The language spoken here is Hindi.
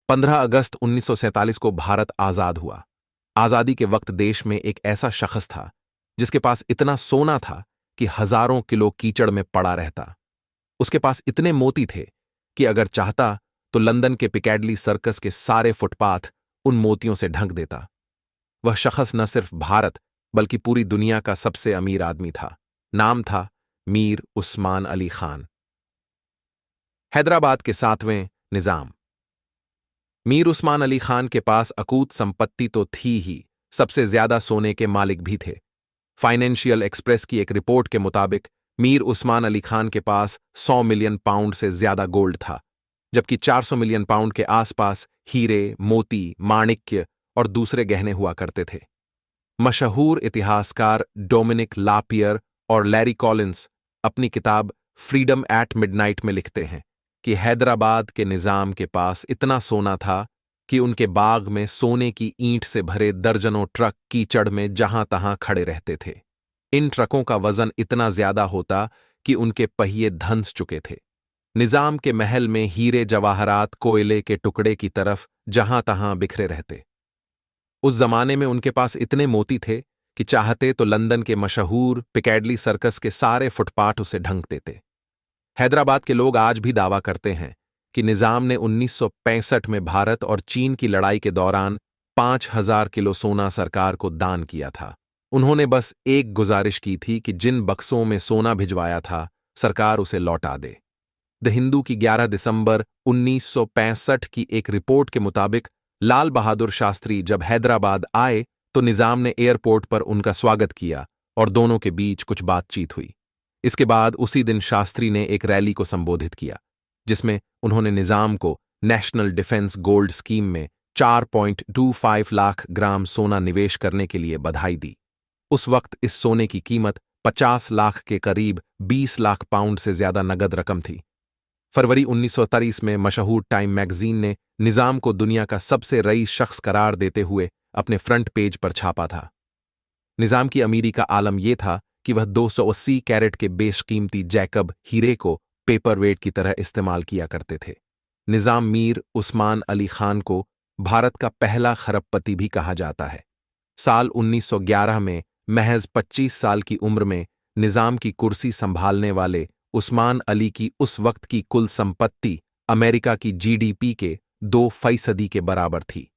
15 अगस्त 1947 को भारत आजाद हुआ। आजादी के वक्त देश में एक ऐसा शख्स था जिसके पास इतना सोना था कि हजारों किलो कीचड़ में पड़ा रहता। उसके पास इतने मोती थे कि अगर चाहता तो लंदन के पिकैडली सर्कस के सारे फुटपाथ उन मोतियों से ढंक देता। वह शख्स न सिर्फ भारत बल्कि पूरी दुनिया का सबसे अमीर आदमी था। नाम था मीर उस्मान अली खान। हैदराबाद के 7वें निजाम। मीर उस्मान अली खान के पास अकूत संपत्ति तो थी ही, सबसे ज्यादा सोने के मालिक भी थे। फाइनेंशियल एक्सप्रेस की एक रिपोर्ट के मुताबिक मीर उस्मान अली खान के पास 100 मिलियन पाउंड से ज्यादा गोल्ड था, जबकि 400 मिलियन पाउंड के आसपास हीरे, मोती, माणिक्य और दूसरे गहने हुआ करते थे। मशहूर इतिहासकार डोमिनिक लापियर और लैरी कॉलिंस अपनी किताब फ्रीडम एट मिडनाइट में लिखते हैं कि हैदराबाद के निजाम के पास इतना सोना था कि उनके बाग में सोने की ईंट से भरे दर्जनों ट्रक कीचड़ में जहां तहां खड़े रहते थे। इन ट्रकों का वजन इतना ज्यादा होता कि उनके पहिए धंस चुके थे। निजाम के महल में हीरे जवाहरात कोयले के टुकड़े की तरफ जहां तहां बिखरे रहते। उस जमाने में उनके पास इतने मोती थे कि चाहते तो लंदन के मशहूर पिकैडली सर्कस के सारे फुटपाथ उसे ढंक देते। हैदराबाद के लोग आज भी दावा करते हैं कि निजाम ने 1965 में भारत और चीन की लड़ाई के दौरान 5000 किलो सोना सरकार को दान किया था। उन्होंने बस एक गुजारिश की थी कि जिन बक्सों में सोना भिजवाया था सरकार उसे लौटा दे। द हिंदू की 11 दिसंबर 1965 की एक रिपोर्ट के मुताबिक लाल बहादुर शास्त्री जब हैदराबाद आए तो निजाम ने एयरपोर्ट पर उनका स्वागत किया और दोनों के बीच कुछ बातचीत हुई। इसके बाद उसी दिन शास्त्री ने एक रैली को संबोधित किया जिसमें उन्होंने निजाम को नेशनल डिफेंस गोल्ड स्कीम में 4.25 लाख ग्राम सोना निवेश करने के लिए बधाई दी। उस वक्त इस सोने की कीमत 50 लाख के करीब 20 लाख पाउंड से ज्यादा नगद रकम थी। फरवरी 1930 में मशहूर टाइम मैगजीन ने निजाम को दुनिया का सबसे रईस शख्स करार देते हुए अपने फ्रंट पेज पर छापा था। निजाम की अमीरी का आलम यह था कि वह 280 कैरेट के बेशकीमती जैकब हीरे को पेपरवेट की तरह इस्तेमाल किया करते थे। निजाम मीर उस्मान अली खान को भारत का पहला खरबपति भी कहा जाता है। साल 1911 में महज 25 साल की उम्र में निजाम की कुर्सी संभालने वाले उस्मान अली की उस वक्त की कुल संपत्ति अमेरिका की जीडीपी के 2% के बराबर थी।